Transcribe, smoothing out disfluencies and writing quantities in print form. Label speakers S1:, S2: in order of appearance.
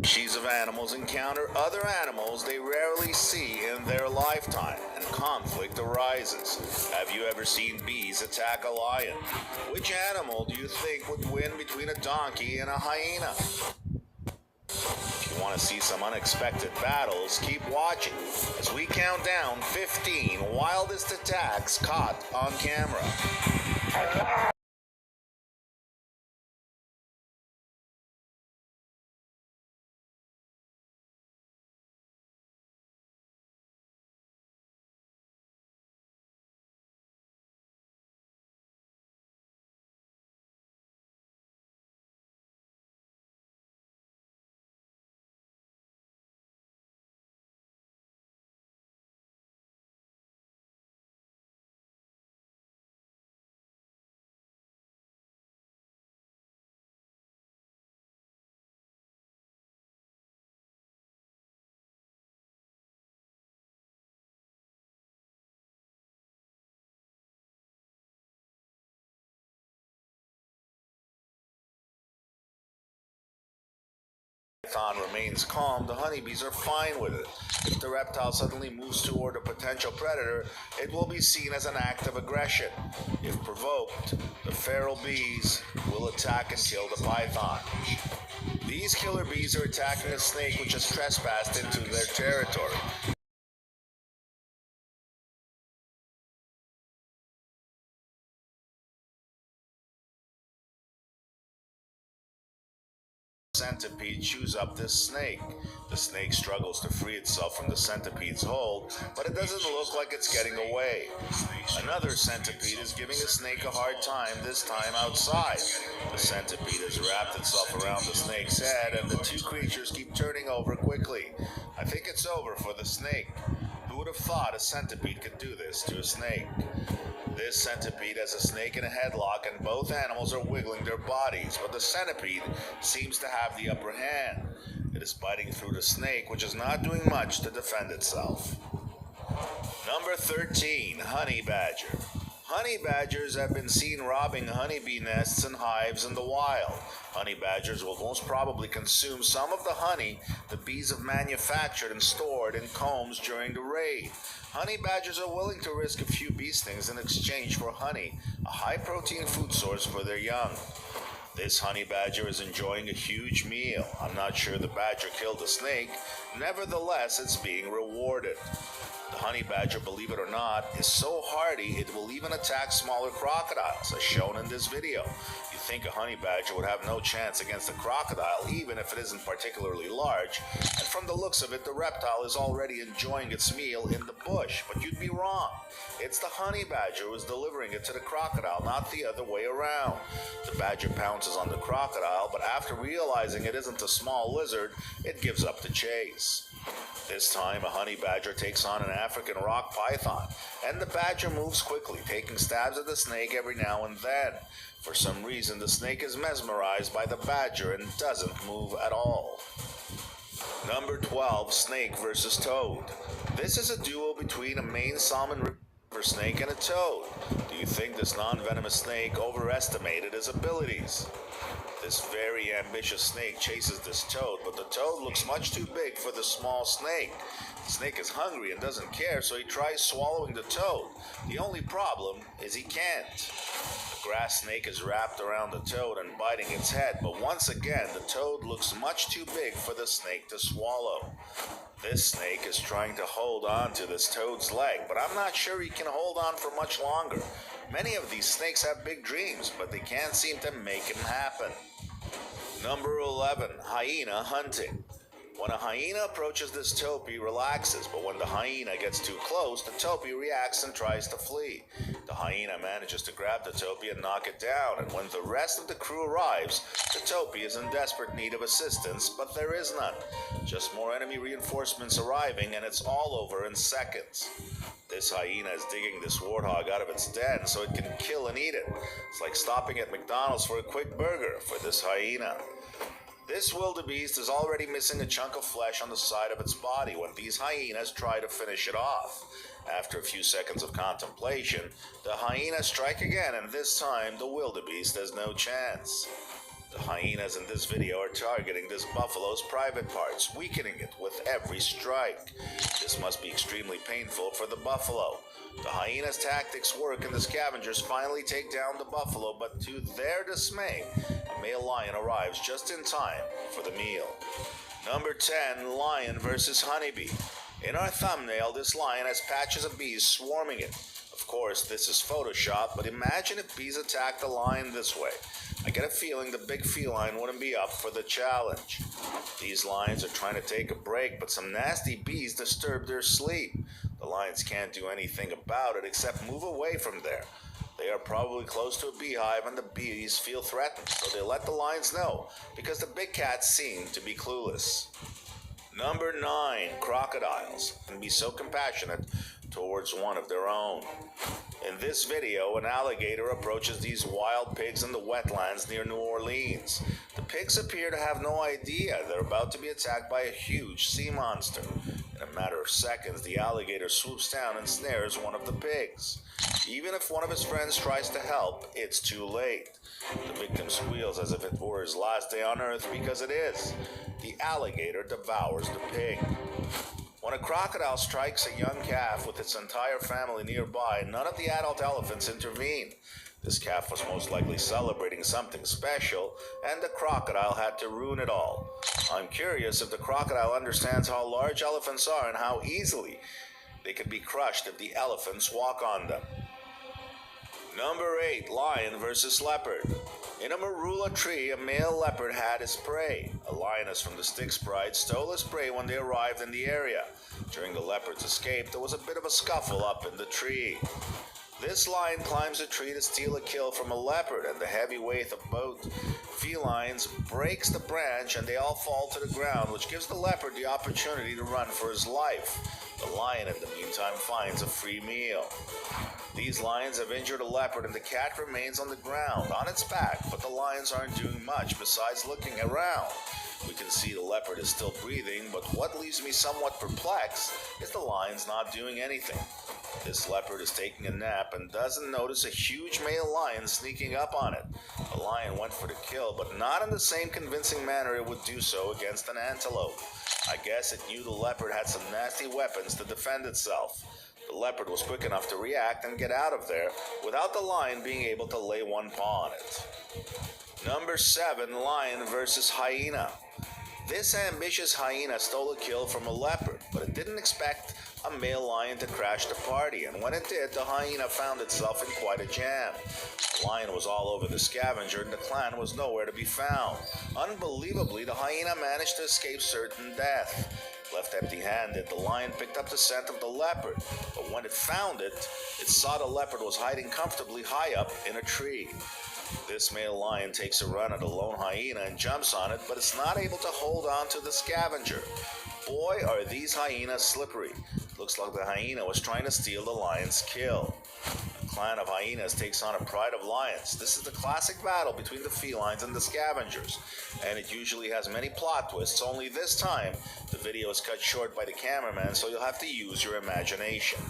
S1: species of animals encounter other animals they rarely see in their lifetime, and conflict arises. Have you ever seen bees attack a lion? Which animal do you think would win between a donkey and a hyena? If you want to see some unexpected battles, keep watching as we count down 15 wildest attacks caught on camera. Python remains calm, the honeybees are fine with it. If the reptile suddenly moves toward a potential predator, it will be seen as an act of aggression. If provoked, the feral bees will attack and kill the python. These killer bees are attacking a snake which has trespassed into their territory. Centipede chews up this snake. The snake struggles to free itself from the centipede's hold, but it doesn't look like it's getting away. Another centipede is giving the snake a hard time, this time outside. The centipede has wrapped itself around the snake's head, and the two creatures keep turning over quickly. I think it's over for the snake. Who would have thought a centipede could do this to a snake? This centipede has a snake in a headlock and both animals are wiggling their bodies, but the centipede seems to have the upper hand. It is biting through the snake, which is not doing much to defend itself. Number 13, honey badger. Honey badgers have been seen robbing honeybee nests and hives in the wild. Honey badgers will most probably consume some of the honey the bees have manufactured and stored in combs during the raid. Honey badgers are willing to risk a few bee stings in exchange for honey, a high-protein food source for their young. This honey badger is enjoying a huge meal. I'm not sure the badger killed the snake. Nevertheless, it's being rewarded. The honey badger, believe it or not, is so hardy it will even attack smaller crocodiles, as shown in this video. You think a honey badger would have no chance against a crocodile, even if it isn't particularly large, and from the looks of it, the reptile is already enjoying its meal in the bush, but you'd be wrong. It's the honey badger who is delivering it to the crocodile, not the other way around. The badger pounces on the crocodile, but after realizing it isn't a small lizard, it gives up the chase. This time, a honey badger takes on an African rock python, and the badger moves quickly, taking stabs at the snake every now and then. For some reason, the snake is mesmerized by the badger and doesn't move at all. Number 12, snake versus toad. This is a duel between a Maine salmon river snake and a toad. Do you think this non-venomous snake overestimated his abilities? This very ambitious snake chases this toad, but the toad looks much too big for the small snake. The snake is hungry and doesn't care, so he tries swallowing the toad. The only problem is he can't. The grass snake is wrapped around the toad and biting its head, but once again, the toad looks much too big for the snake to swallow. This snake is trying to hold on to this toad's leg, but I'm not sure he can hold on for much longer. Many of these snakes have big dreams, but they can't seem to make them happen. Number 11, hyena hunting. When a hyena approaches this toad, relaxes, but when the hyena gets too close, the toad reacts and tries to flee. The hyena manages to grab the toad and knock it down, and when the rest of the crew arrives, the toad is in desperate need of assistance, but there is none. Just more enemy reinforcements arriving, and it's all over in seconds. This hyena is digging this warthog out of its den so it can kill and eat it. It's like stopping at McDonald's for a quick burger for this hyena. This wildebeest is already missing a chunk of flesh on the side of its body when these hyenas try to finish it off. After a few seconds of contemplation, the hyenas strike again, and this time the wildebeest has no chance. The hyenas in this video are targeting this buffalo's private parts, weakening it with every strike. This must be extremely painful for the buffalo. The hyena's tactics work and the scavengers finally take down the buffalo, but to their dismay, a male lion arrives just in time for the meal. Number 10, lion versus honeybee. In our thumbnail, this lion has patches of bees swarming it. Of course, this is Photoshop, but imagine if bees attacked the lion this way. I get a feeling the big feline wouldn't be up for the challenge. These lions are trying to take a break, but some nasty bees disturb their sleep. The lions can't do anything about it except move away from there. They are probably close to a beehive and the bees feel threatened, so they let the lions know because the big cats seem to be clueless. Number 9, crocodiles can be so compassionate towards one of their own. In this video, an alligator approaches these wild pigs in the wetlands near New Orleans. The pigs appear to have no idea they're about to be attacked by a huge sea monster. In a matter of seconds, the alligator swoops down and snares one of the pigs. Even if one of his friends tries to help, it's too late. The victim squeals as if it were his last day on earth, because it is. The alligator devours the pig. When a crocodile strikes a young calf with its entire family nearby, none of the adult elephants intervene. This calf was most likely celebrating something special, and the crocodile had to ruin it all. I'm curious if the crocodile understands how large elephants are and how easily they could be crushed if the elephants walk on them. Number 8, lion versus leopard. In a marula tree, a male leopard had his prey. A lioness from the Styx Pride stole his prey when they arrived in the area. During the leopard's escape, there was a bit of a scuffle up in the tree. This lion climbs a tree to steal a kill from a leopard, and the heavy weight of both felines breaks the branch and they all fall to the ground, which gives the leopard the opportunity to run for his life. The lion, in the meantime, finds a free meal. These lions have injured a leopard and the cat remains on the ground, on its back, but the lions aren't doing much besides looking around. We can see the leopard is still breathing, but what leaves me somewhat perplexed is the lion's not doing anything. This leopard is taking a nap and doesn't notice a huge male lion sneaking up on it. The lion went for the kill, but not in the same convincing manner it would do so against an antelope. I guess it knew the leopard had some nasty weapons to defend itself. The leopard was quick enough to react and get out of there without the lion being able to lay one paw on it. Number 7, lion versus hyena. This ambitious hyena stole a kill from a leopard, but it didn't expect a male lion to crash the party, and when it did, the hyena found itself in quite a jam. The lion was all over the scavenger, and the clan was nowhere to be found. Unbelievably, the hyena managed to escape certain death. Left empty-handed, the lion picked up the scent of the leopard, but when it found it, it saw the leopard was hiding comfortably high up in a tree. This male lion takes a run at a lone hyena and jumps on it, but it's not able to hold on to the scavenger. Boy, are these hyenas slippery. Looks like the hyena was trying to steal the lion's kill. A clan of hyenas takes on a pride of lions. This is the classic battle between the felines and the scavengers, and it usually has many plot twists, only this time the video is cut short by the cameraman, so you'll have to use your imagination.